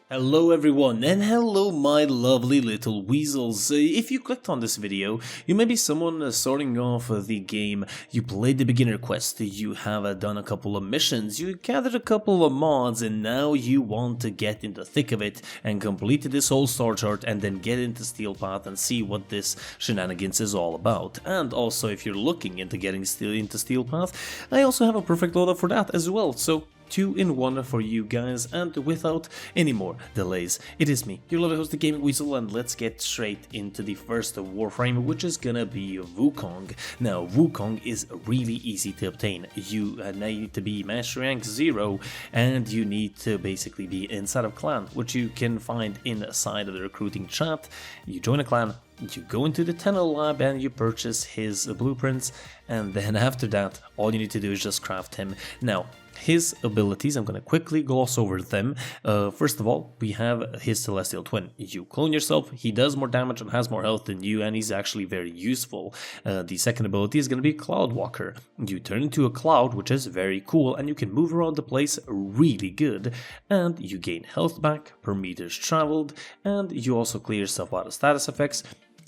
Hello everyone, and hello my lovely little weasels. If you clicked on this video, you may be someone starting off the game, you played the beginner quest, you have done a couple of missions, you gathered a couple of mods, and now you want to get in the thick of it and complete this whole star chart and then get into Steel Path and see what this shenanigans is all about. And also, if you're looking into getting into Steel Path, I also have a perfect loadout for that as well, so 2-in-1 for you guys. And without any more delays, it is me, your lovely host, the Gaming Weasel, and let's get straight into the first Warframe, which is gonna be Wukong. Now, Wukong is really easy to obtain. You need to be Master Rank 0, and you need to basically be inside of clan, which you can find inside of the recruiting chat. You join a clan, you go into the tunnel lab and you purchase his blueprints, and then after that all you need to do is just craft him. Now, his abilities, I'm going to quickly gloss over them. First of all, we have his Celestial Twin. You clone yourself, he does more damage and has more health than you, and he's actually very useful. The second ability is going to be Cloud Walker. You turn into a cloud, which is very cool, and you can move around the place really good, and you gain health back per meters traveled, and you also clear yourself out of status effects.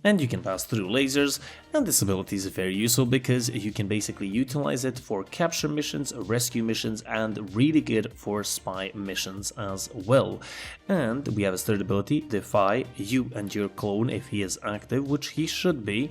And you can pass through lasers, and this ability is very useful because you can basically utilize it for capture missions, rescue missions, and really good for spy missions as well. And we have his third ability, Defy you and your clone if he is active, which he should be.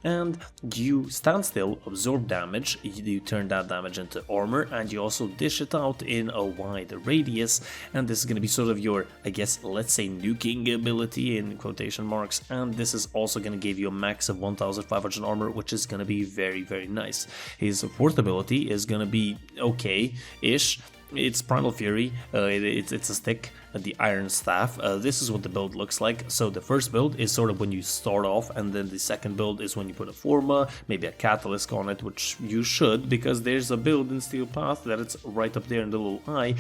And you stand still, absorb damage, you turn that damage into armor, and you also dish it out in a wide radius. And this is going to be sort of your, I guess, let's say nuking ability in quotation marks. And this is also going to give you a max of 1500 armor, which is going to be very, very nice. His fourth ability is going to be okay-ish. It's Primal Fury, it's a stick, the Iron Staff. This is what the build looks like. So the first build is sort of when you start off, and then the second build is when you put a Forma, maybe a Catalyst on it, which you should, because there's a build in Steel Path that it's right up there in the little eye.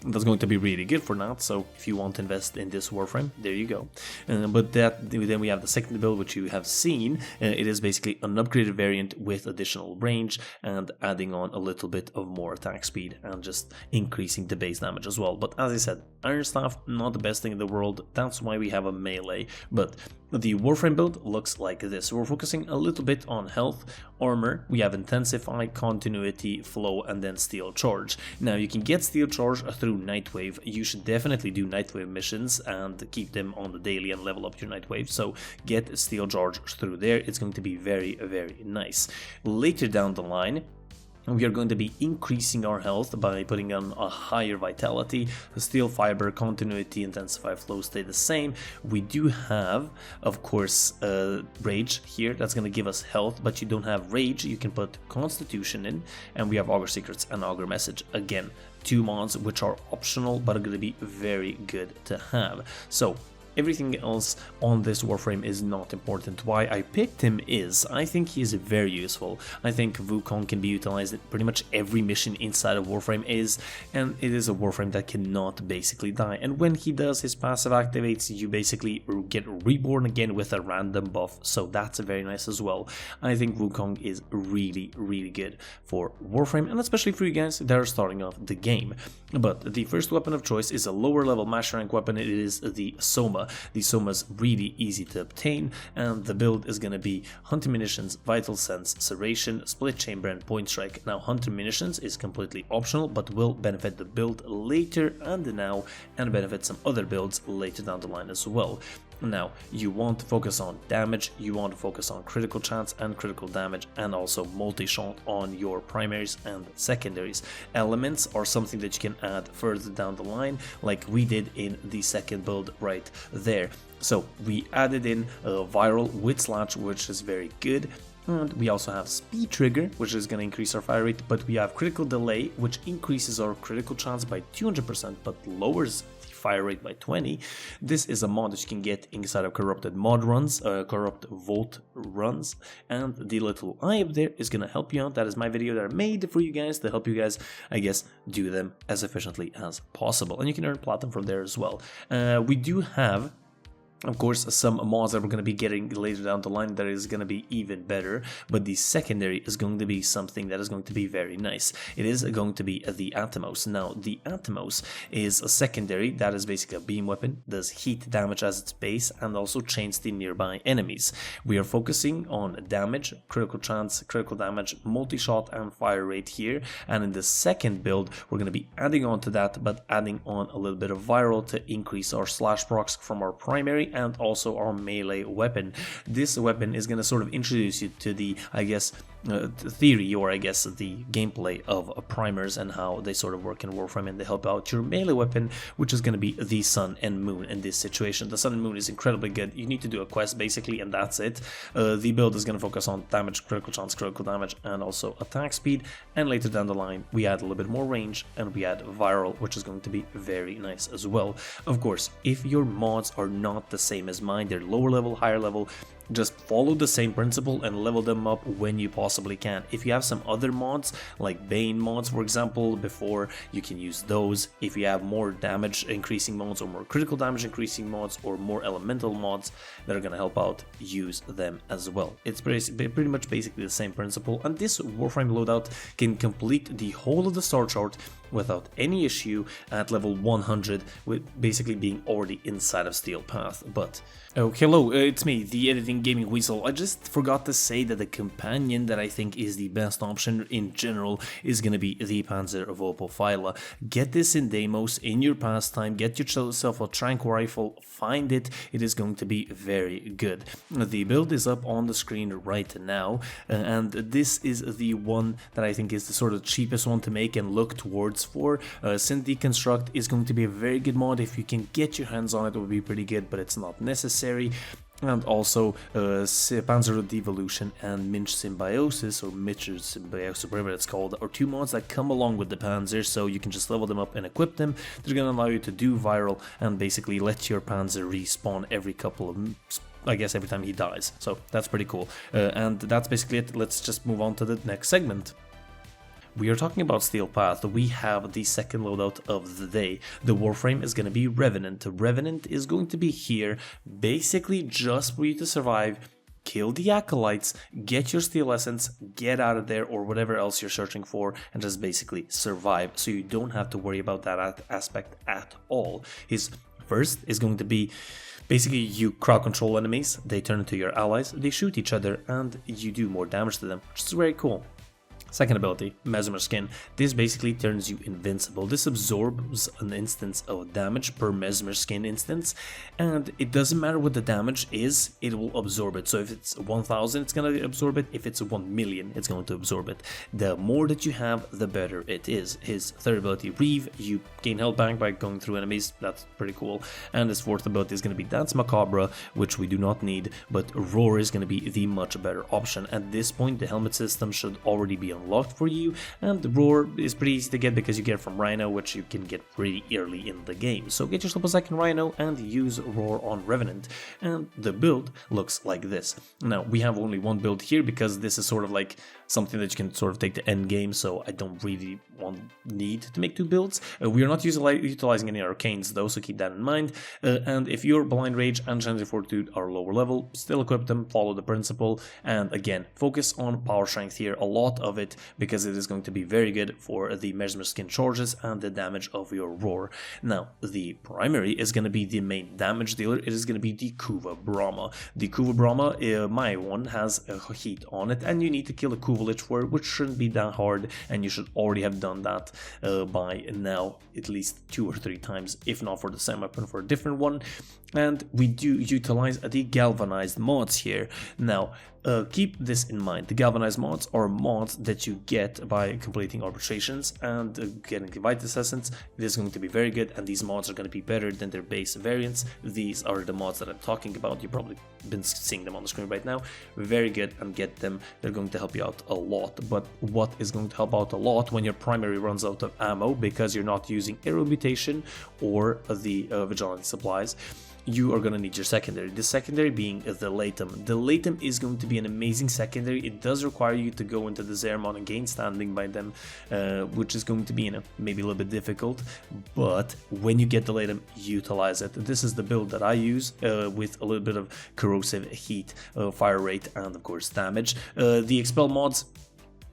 That's going to be really good for that, so if you want to invest in this Warframe, there you go. But then we have the second build, which you have seen. It is basically an upgraded variant with additional range and adding on a little bit of more attack speed and just increasing the base damage as well. But as I said, Iron Staff, not the best thing in the world, that's why we have a melee. But the Warframe build looks like this. We're focusing a little bit on health, armor, we have Intensify, Continuity, Flow, and then Steel Charge. Now, you can get Steel Charge through Nightwave. You should definitely do Nightwave missions and keep them on the daily and level up your Nightwave. So get Steel Charge through there. It's going to be very, very nice. Later down the line, we are going to be increasing our health by putting on a higher vitality. The Steel Fiber, Continuity, Intensify, Flow stay the same. We do have, of course, Rage here. That's going to give us health, but you don't have Rage. You can put Constitution in, and we have Augur Secrets and Augur Message. Again, 2 mods which are optional, but are going to be very good to have. So everything else on this Warframe is not important. Why I picked him is, I think he is very useful. I think Wukong can be utilized in pretty much every mission inside of Warframe and it is a Warframe that cannot basically die. And when he does, his passive activates, you basically get reborn again with a random buff, so that's very nice as well. I think Wukong is really, really good for Warframe, and especially for you guys that are starting off the game. But the first weapon of choice is a lower level Master Rank weapon. It is the Soma. The Soma is really easy to obtain, and the build is going to be Hunter Munitions, Vital Sense, Serration, Split Chamber, and Point Strike. Now, Hunter Munitions is completely optional, but will benefit the build later and now, and benefit some other builds later down the line as well. Now, you want to focus on damage, you want to focus on critical chance and critical damage, and also multi-shot on your primaries and secondaries. Elements are something that you can add further down the line, like we did in the second build right there. So we added in Viral with Slash, which is very good. And we also have Speed Trigger, which is going to increase our fire rate, but we have Critical Delay, which increases our critical chance by 200% but lowers fire rate by 20. This is a mod that you can get inside of corrupted mod runs, corrupt vault runs, and the little eye up there is going to help you out. That is my video that I made for you guys to help you guys, I guess, do them as efficiently as possible, and you can earn platinum from there as well. We do have Of course, some mods that we're going to be getting later down the line that is going to be even better, but the secondary is going to be something that is going to be very nice. It is going to be the Atamos. Now, the Atamos is a secondary that is basically a beam weapon, does heat damage as its base, and also chains the nearby enemies. We are focusing on damage, critical chance, critical damage, multi-shot, and fire rate here, and in the second build, we're going to be adding on to that, but adding on a little bit of viral to increase our slash procs from our primary and also our melee weapon. This weapon is going to sort of introduce you to the, I guess, theory, or I guess the gameplay of primers and how they sort of work in Warframe, and they help out your melee weapon, which is going to be the Sun and Moon in this situation. The Sun and Moon is incredibly good. You need to do a quest basically, and that's it. The build is going to focus on damage, critical chance, critical damage, and also attack speed, and later down the line we add a little bit more range and we add viral, which is going to be very nice as well. Of course, if your mods are not the same as mine, they're lower level, higher level, just follow the same principle and level them up when you possibly can. If you have some other mods, like Bane mods for example, before, you can use those. If you have more damage increasing mods, or more critical damage increasing mods, or more elemental mods that are going to help out, use them as well. It's pretty much basically the same principle, and this Warframe loadout can complete the whole of the star chart without any issue at level 100, with basically being already inside of Steel Path. But hello, it's me, the editing gaming weasel. I just forgot to say that the companion that I think is the best option in general is gonna be the Panzer Vopophyla. Get this in Deimos in your pastime, get yourself a tranq rifle, find it, it is going to be very good. The build is up on the screen right now, and this is the one that I think is the sort of cheapest one to make and look towards for. Synth Deconstruct is going to be a very good mod. If you can get your hands on it, it would be pretty good, but it's not necessary. And also Panzer Devolution and Minch Symbiosis, or Mitch's Symbiosis, whatever it's called, are two mods that come along with the Panzer, so you can just level them up and equip them. They're going to allow you to do viral and basically let your Panzer respawn every couple of, I guess, every time he dies. So that's pretty cool. And that's basically it. Let's just move on to the next segment. We are talking about Steel Path. We have the second loadout of the day. The Warframe is going to be Revenant. Revenant is going to be here basically just for you to survive, kill the acolytes, get your steel essence, get out of there, or whatever else you're searching for, and just basically survive, so you don't have to worry about that aspect at all. His first is going to be basically you crowd control enemies, they turn into your allies, they shoot each other, and you do more damage to them, which is very cool. Second ability, Mesmer Skin. This basically turns you invincible. This absorbs an instance of damage per Mesmer Skin instance, and it doesn't matter what the damage is, it will absorb it. So if it's 1000, it's going to absorb it. If it's 1 million, it's going to absorb it. The more that you have, the better it is. His third ability, Reeve, you gain health back by going through enemies. That's pretty cool. And his fourth ability is going to be Dance Macabre, which we do not need, but Roar is going to be the much better option. At this point, the helmet system should already be unlocked for you, and the Roar is pretty easy to get because you get it from Rhino, which you can get pretty early in the game. So get yourself a second Rhino and use Roar on Revenant, and the build looks like this. Now, we have only one build here because this is sort of like something that you can sort of take to end game, so I don't really need to make two builds. We are not utilizing any arcanes though, so keep that in mind. And if your Blind Rage and Transient Fortitude are lower level, still equip them, follow the principle, and again, focus on power strength here, a lot of it, because it is going to be very good for the Mesmer Skin charges and the damage of your Roar. Now, the primary is going to be the main damage dealer. It is going to be the Kuva Bramma. The Kuva Bramma, my one, has a heat on it, and you need to kill a Kuva Lich for it, which shouldn't be that hard, and you should already have done that by now at least 2 or 3 times, if not for the same weapon, for a different one. And we do utilize the galvanized mods here. Now, keep this in mind. The galvanized mods are mods that you get by completing arbitrations and getting the Vitus Essence. This is going to be very good, and these mods are going to be better than their base variants. These are the mods that I'm talking about. You've probably been seeing them on the screen right now. Very good, and get them. They're going to help you out a lot. But what is going to help out a lot when your primary runs out of ammo because you're not using Aero Mutation or the Vigilante supplies? you are going to need your secondary. The secondary being the Laetum. The Laetum is going to be an amazing secondary. It does require you to go into the Zermon and gain standing by them, which is going to be, maybe a little bit difficult, but when you get the Laetum, utilize it. This is the build that I use with a little bit of corrosive heat, fire rate, and of course damage. The expel mods,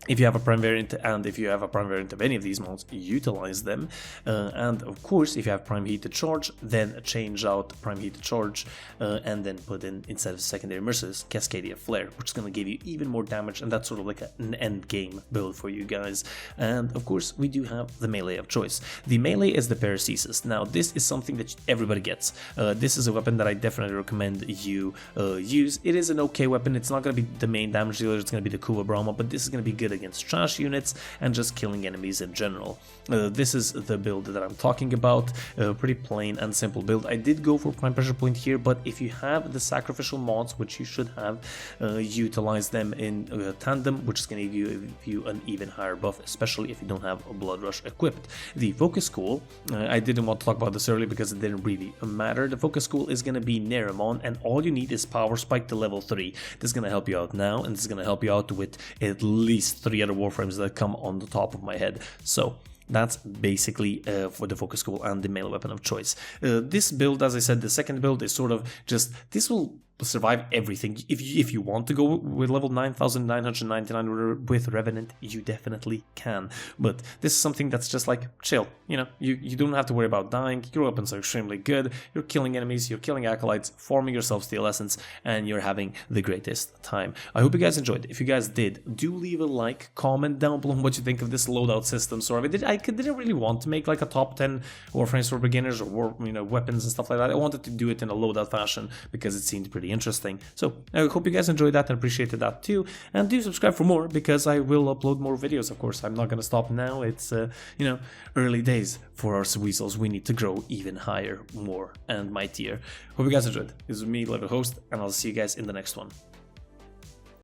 if you have a prime variant, and if you have a prime variant of any of these mods, utilize them. And of course, if you have prime heat to charge, then change out prime heat to charge, and then put in, instead of secondary mercies, Cascadia Flare, which is going to give you even more damage, and that's sort of like an end game build for you guys. And of course, we do have the melee of choice. The melee is the Paracesis. Now, this is something that everybody gets. This is a weapon that I definitely recommend you use. It is an okay weapon. It's not going to be the main damage dealer. It's going to be the Kuva Bramma, but this is going to be good against trash units and just killing enemies in general. This is the build that I'm talking about. Pretty plain and simple build. I did go for prime pressure point here, but if you have the sacrificial mods, which you should have, utilize them in tandem, which is going to give you an even higher buff, especially if you don't have a blood rush equipped. The focus school, I didn't want to talk about this earlier because it didn't really matter. The focus school is going to be Nerimon, and all you need is power spike to level 3. This is going to help you out now, and this is going to help you out with at least 3 other Warframes that come on the top of my head. So that's basically for the focus school and the melee weapon of choice. This build, as I said, the second build is sort of just, this will survive everything. If you want to go with level 9999 with Revenant, you definitely can. But this is something that's just like chill. You don't have to worry about dying. Your weapons are extremely good. You're killing enemies, you're killing acolytes, forming yourself steel essence, and you're having the greatest time. I hope you guys enjoyed. If you guys did, do leave a like, comment down below what you think of this loadout system. So I didn't really want to make like a top 10 Warframes for beginners or weapons and stuff like that. I wanted to do it in a loadout fashion because it seemed pretty interesting. So I hope you guys enjoyed that and appreciated that too, and do subscribe for more because I will upload more videos. Of course, I'm not gonna stop now. It's early days for our weasels. We need to grow even higher, more, and mightier. Hope you guys enjoyed. This is me, Loadout host, and I'll see you guys in the next one.